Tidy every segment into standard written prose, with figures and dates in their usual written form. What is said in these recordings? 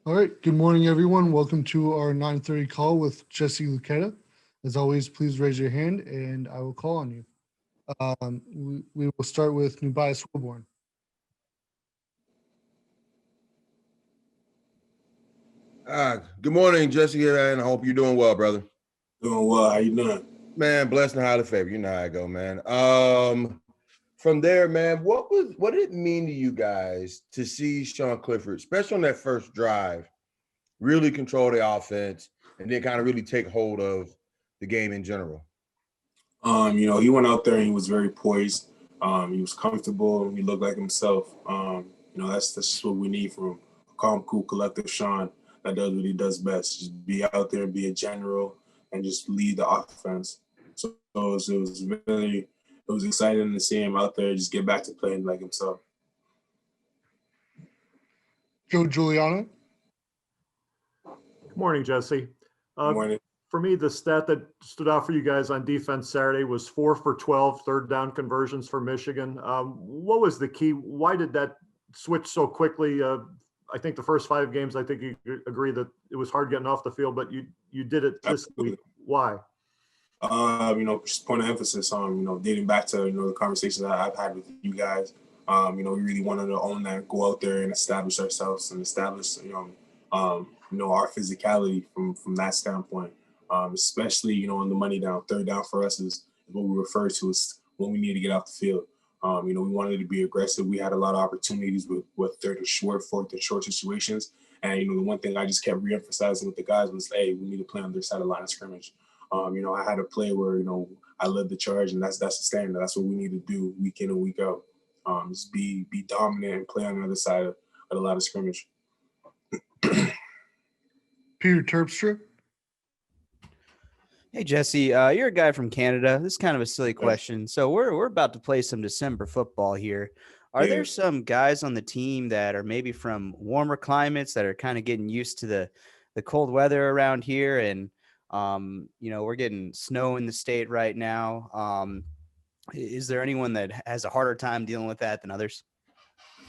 All right. Good morning, everyone. Welcome to our 9:30 call with Jesse Luketa. As always, please raise your hand and I will call on you. We will start with Nubias Wilborn. Good morning, Jesse, and I hope you're doing well, brother. Doing well. How you doing? Man, blessed and highly favored. You know how I go, man. From there, man, what did it mean to you guys to see Sean Clifford, especially on that first drive, really control the offense and then kind of really take hold of the game in general? He went out there and he was very poised. He was comfortable. He looked like himself. That's just what we need from a calm, cool, collective Sean that does what he does best. Just be out there and be a general and just lead the offense. So it was exciting to see him out there just get back to playing like himself. Joe Giuliano. Good morning, Jesse. Good morning. For me, the stat that stood out for you guys on defense Saturday was 4 for 12 third down conversions for Michigan. What was the key? Why did that switch so quickly? I think the first 5 games, I think you agree that it was hard getting off the field, but you did it this week. Why? Just point of emphasis on, dating back to, the conversations that I've had with you guys. We really wanted to own that, go out there and establish ourselves and establish, our physicality from that standpoint. Especially, on the money down, third down for us is what we refer to as when we need to get off the field. We wanted to be aggressive. We had a lot of opportunities with third and short, fourth and short situations. And, the one thing I just kept reemphasizing with the guys was, hey, we need to play on their side of line of scrimmage. I had a play where, I led the charge, and that's the standard. That's what we need to do week in and week out. Just be dominant and play on the other side of the line of scrimmage. Peter Terpstra. Hey, Jesse, you're a guy from Canada. This is kind of a silly question. So we're about to play some December football here. Are there some guys on the team that are maybe from warmer climates that are kind of getting used to the cold weather around here? And, we're getting snow in the state right now. Is there anyone that has a harder time dealing with that than others?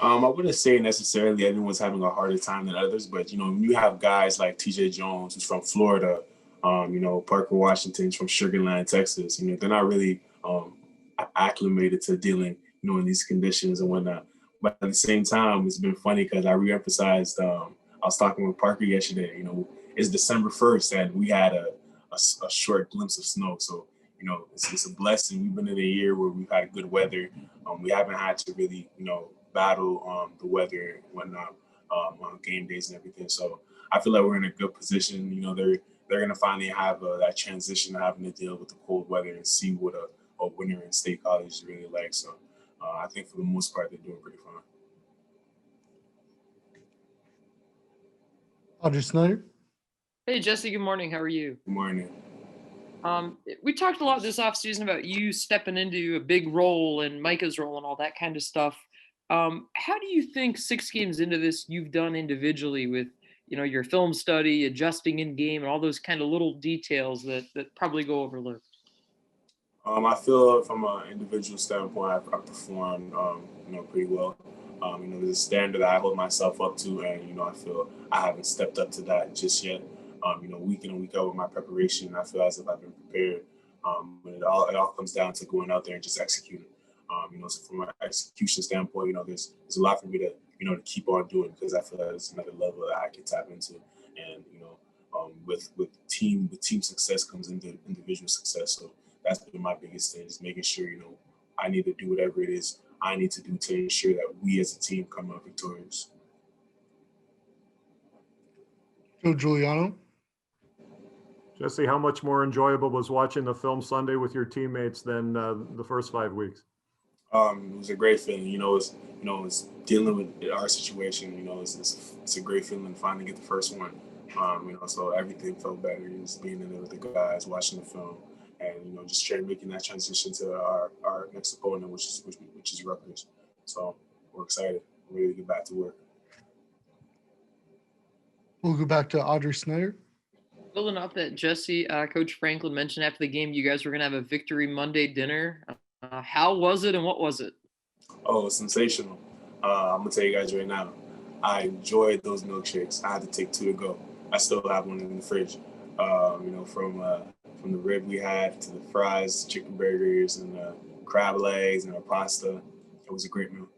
I wouldn't say necessarily everyone's having a harder time than others, but, when you have guys like TJ Jones, who's from Florida, Parker Washington's from Sugar Land, Texas, they're not really acclimated to dealing, in these conditions and whatnot. But at the same time, it's been funny because I reemphasized, I was talking with Parker yesterday, it's December 1st and we had a short glimpse of snow. So, it's a blessing. We've been in a year where we've had good weather. We haven't had to really, battle the weather and whatnot on game days and everything. So I feel like we're in a good position. They're going to finally have that transition of having to deal with the cold weather and see what a winter in state college is really like. So I think for the most part, they're doing pretty fine. Audrey Snyder. Hey, Jesse, good morning. How are you? Good morning. We talked a lot this offseason about you stepping into a big role and Micah's role and all that kind of stuff. How do you think 6 games into this you've done individually with, your film study, adjusting in game, and all those kind of little details that probably go overlooked? I feel from an individual standpoint, I performed, pretty well. There's a standard that I hold myself up to, and, I feel I haven't stepped up to that just yet. Week in and week out with my preparation, I feel as if I've been prepared. But it all comes down to going out there and just executing. So from an execution standpoint, there's a lot for me to, to keep on doing because I feel like it's another level that I can tap into. And, with team success comes into individual success. So that's been my biggest thing, is making sure, I need to do whatever it is I need to do to ensure that we as a team come out victorious. Joe Giuliano. Jesse, how much more enjoyable was watching the film Sunday with your teammates than the first 5 weeks? It was a great feeling. It's dealing with our situation. It's a great feeling to finally get the first one. So everything felt better. Just being in there with the guys, watching the film, and just making that transition to our next opponent, which is Rutgers. So we're excited. We're ready to get back to work. We'll go back to Audrey Snyder. Building off that, Jesse, Coach Franklin mentioned after the game you guys were going to have a Victory Monday dinner. How was it and what was it? Oh, it's sensational. I'm going to tell you guys right now. I enjoyed those milkshakes. I had to take 2 to go. I still have one in the fridge. From the rib we had to the fries, chicken burgers, and the crab legs and the pasta. It was a great meal.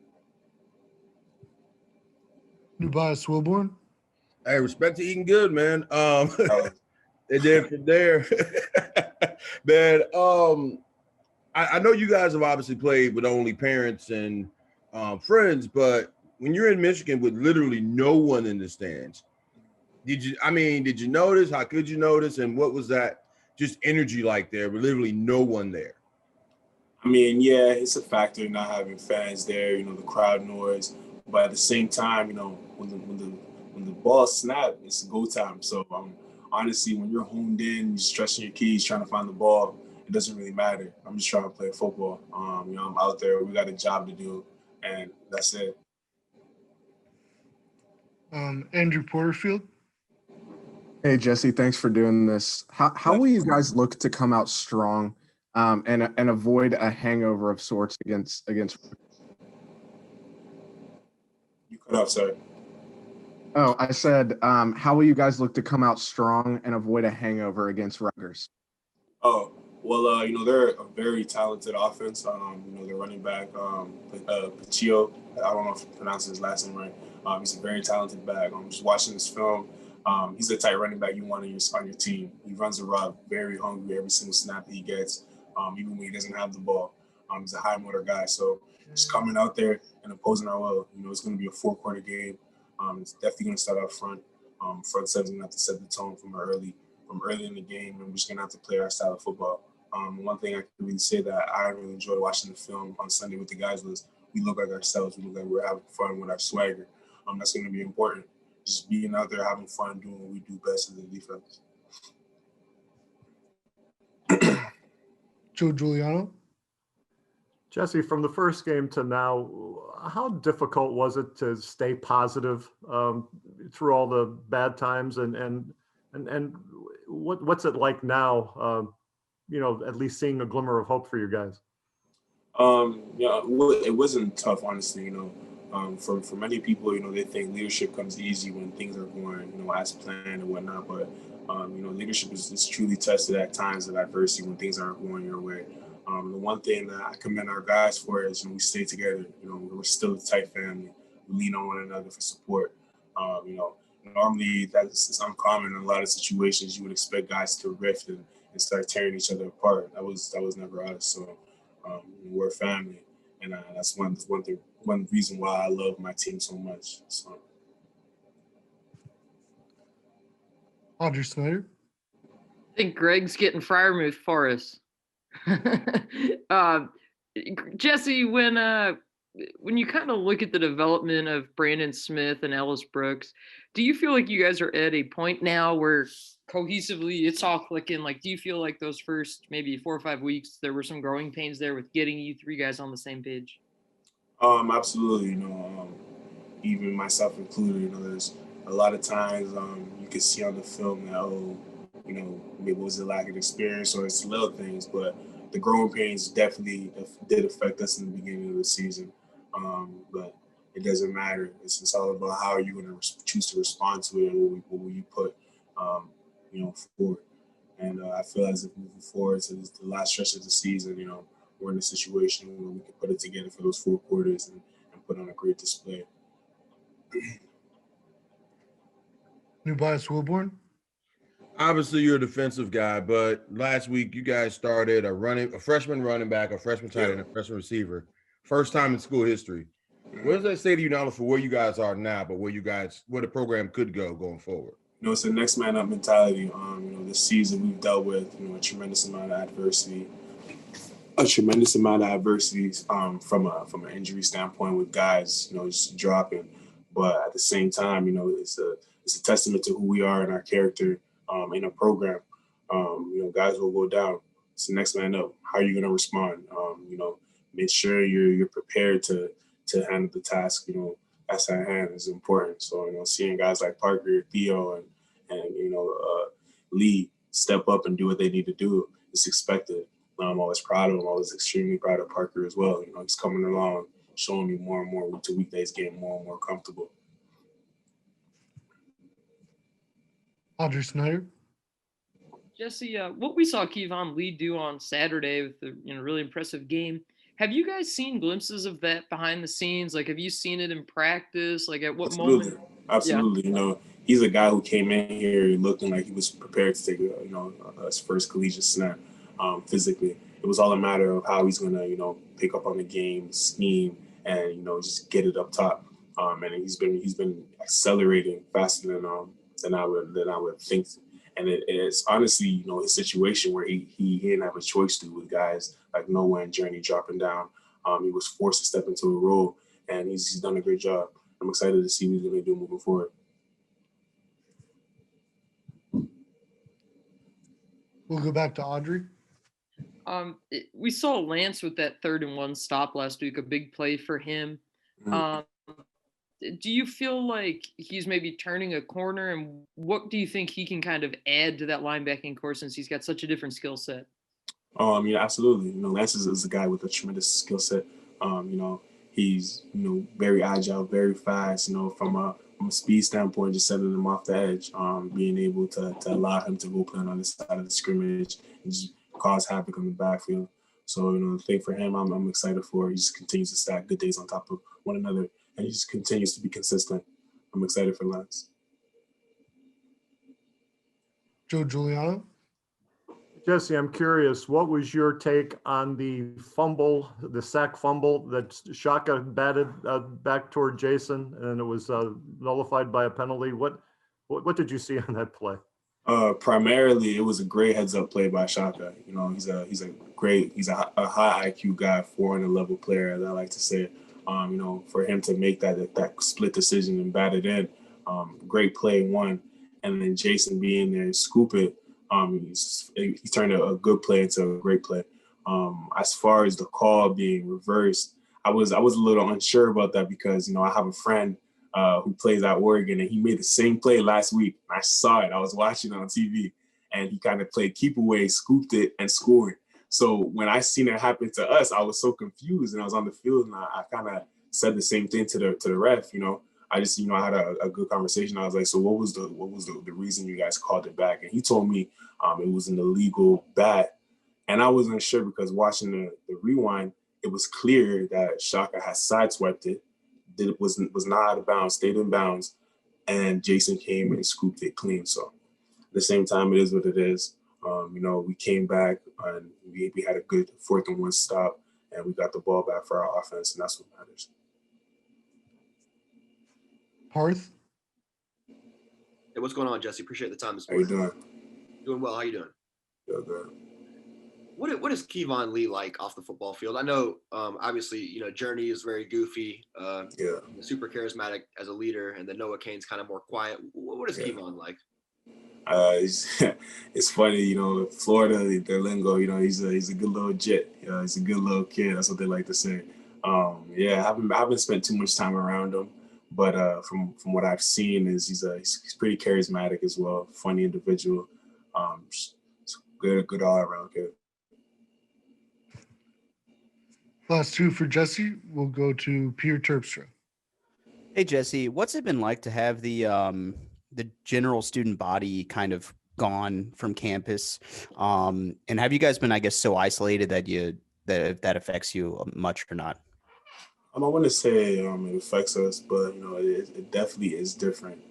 New bias, Wilborn. Hey, respect to eating good, man. Uh, And then from there, man, I know you guys have obviously played with only parents and friends, but when you're in Michigan with literally no one in the stands, did you notice? How could you notice? And what was that just energy like there with literally no one there? I mean, yeah, it's a factor not having fans there, the crowd noise. But at the same time, when the ball snaps, it's go time. So honestly, when you're honed in, you're stretching your keys, trying to find the ball, it doesn't really matter. I'm just trying to play football. I'm out there. We got a job to do, and that's it. Andrew Porterfield. Hey Jesse, thanks for doing this. How will you guys look to come out strong and avoid a hangover of sorts against? You cut off, sorry. Oh, I said, how will you guys look to come out strong and avoid a hangover against Rutgers? Oh, well, they're a very talented offense. Their running back, Pachio, I don't know if I pronounced his last name right. He's a very talented back. Just watching this film, he's the type running back you want on your team. He runs the rock, very hungry every single snap that he gets, even when he doesn't have the ball. He's a high motor guy. So just coming out there and imposing our will, it's going to be a 4-quarter game. It's definitely going to start out front. Front seven's going to have to set the tone from early in the game, and we're just going to have to play our style of football. One thing I can really say that I really enjoyed watching the film on Sunday with the guys was we look like ourselves. We look like we're having fun with our swagger. That's going to be important. Just being out there, having fun, doing what we do best as a defense. Joe Giuliano. Jesse, from the first game to now, how difficult was it to stay positive through all the bad times, and what's it like now? At least seeing a glimmer of hope for you guys. It wasn't tough, honestly. For many people, they think leadership comes easy when things are going, as planned and whatnot. But leadership is truly tested at times of adversity when things aren't going your way. The one thing that I commend our guys for is we stay together. We're still a tight family. We lean on one another for support. Normally it's uncommon in a lot of situations. You would expect guys to rift and start tearing each other apart. That was never us. So we're a family, and that's one reason why I love my team so much. So. Audrey Snyder. I think Greg's getting Fryermuth for us. Jesse, when you kind of look at the development of Brandon Smith and Ellis Brooks, do you feel like you guys are at a point now where cohesively it's all clicking? Like, do you feel like those first maybe 4 or 5 weeks there were some growing pains there with getting you 3 guys on the same page? Absolutely. Even myself included, there's a lot of times you can see on the film that maybe it was a lack of experience or it's little things, but the growing pains definitely did affect us in the beginning of the season. But it doesn't matter. It's all about how you're going to choose to respond to it and what will you put, forward. And I feel as if moving forward to the last stretch of the season, we're in a situation where we can put it together for those 4 quarters and put on a great display. New bias, Wilborn. Obviously, you're a defensive guy, but last week you guys started a freshman running back, a freshman tight end, a freshman receiver. First time in school history. What does that say to you not only for where you guys are now, but where the program could go going forward? It's a next man up mentality. This season we've dealt with, a tremendous amount of adversity. From an injury standpoint with guys, just dropping. But at the same time, it's a testament to who we are and our character in a program. Guys will go down. It's the next man up. How are you going to respond? Make sure you're prepared to handle the task. That's at hand is important. So seeing guys like Parker, Theo, and Lee step up and do what they need to do is expected. I'm always proud of him. I was extremely proud of Parker as well. He's coming along, showing me more and more week to week that he's getting more and more comfortable. Audrey Snyder. Jesse, what we saw Keyvon Lee do on Saturday with the really impressive game. Have you guys seen glimpses of that behind the scenes? Like, have you seen it in practice? Like, at what Absolutely. moment? Absolutely. He's a guy who came in here looking like he was prepared to take his first collegiate snap physically. It was all a matter of how he's going to, pick up on the game, scheme, and, just get it up top. And he's been accelerating faster than I would think. And it's honestly, his situation where he didn't have a choice to with guys like Noah and Journey dropping down. He was forced to step into a role, and he's done a great job. I'm excited to see what he's going to do moving forward. We'll go back to Audrey. We saw Lance with that 3rd-and-1 stop last week, a big play for him. Do you feel like he's maybe turning a corner, and what do you think he can kind of add to that linebacking core since he's got such a different skill set? Absolutely. Lance is a guy with a tremendous skill set. He's very agile, very fast. From a speed standpoint, just setting him off the edge, being able to allow him to go play on the side of the scrimmage and just cause havoc in the backfield. So the thing for him, I'm excited for. He just continues to stack good days on top of one another, and he just continues to be consistent. I'm excited for Lance. Joe Giuliano. Jesse, I'm curious, what was your take on the sack fumble that Shaka batted back toward Jason, and it was nullified by a penalty? What did you see on that play? Primarily, it was a great heads-up play by Shaka. He's a high IQ guy, 400-level player, as I like to say. For him to make that split decision and bat it in, great play, one, and then Jason being there and scoop it. He turned a good play into a great play. As far as the call being reversed, I was a little unsure about that because I have a friend who plays at Oregon, and he made the same play last week. I saw it. I was watching it on TV, and he kind of played keep away, scooped it, and scored. So when I seen it happen to us, I was so confused, and I was on the field, and I kind of said the same thing to the ref. I just, I had a good conversation. I was like, so what was the reason you guys called it back? And he told me it was an illegal bat. And I wasn't sure because watching the rewind, it was clear that Shaka had sideswiped it. It was not out of bounds, stayed in bounds, and Jason came and scooped it clean. So at the same time, it is what it is. We came back and we had a good 4th-and-1 stop, and we got the ball back for our offense, and that's what matters. Parth. Hey, what's going on, Jesse? Appreciate the time this How you morning. doing? Doing well. How you doing? Good. What is Keyvon Lee like off the football field? I know, obviously, Journey is very goofy, super charismatic as a leader, and then Noah Kane's kind of more quiet. What is Keyvon like? It's funny, Florida, their lingo, he's a good little jet. He's a good little kid. That's what they like to say. I haven't spent too much time around him, but from what I've seen is he's pretty charismatic as well, funny individual. Good all around kid. Last two for Jesse. We'll go to Peter Terpstra. Hey Jesse, what's it been like to have the general student body kind of gone from campus? And have you guys been, I guess, so isolated that affects you much or not? I want to say it affects us, but it definitely is different.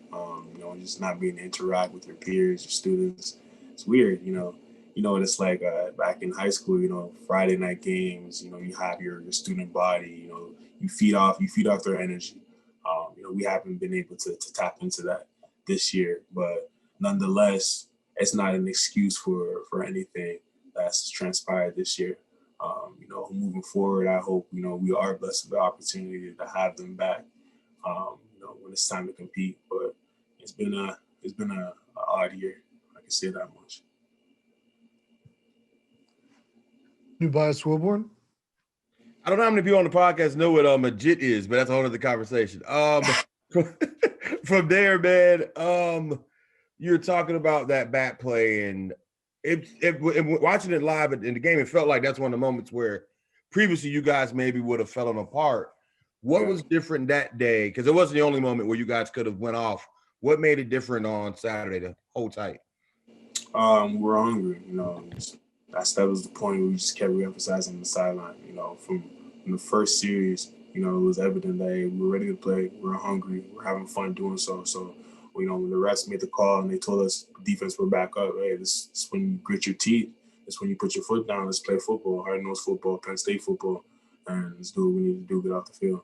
Just not being to interact with your peers, your students. It's weird, what it's like back in high school. Friday night games. You have your student body. You feed off their energy. We haven't been able to tap into that this year, but nonetheless, it's not an excuse for anything that's transpired this year. Moving forward, I hope we are blessed with the opportunity to have them back. When it's time to compete, but it's been a odd year. I can say that much. New bias Wilborn. I don't know how many people on the podcast know what a JIT is, but that's a whole other conversation. From there, man, you're talking about that bat play, and watching it live in the game, it felt like that's one of the moments where previously you guys maybe would have fallen apart. What was different that day? Because it wasn't the only moment where you guys could have went off What made it different on Saturday to hold tight? We're hungry, that was the point. We just kept reemphasizing the sideline. From the first series, it was evident that hey, we're ready to play. We're hungry. We're having fun doing so. So, when the refs made the call and they told us defense were back up, hey, this is when you grit your teeth. It's when you put your foot down. Let's play football, hard-nosed football, Penn State football, and let's do what we need to do, get off the field.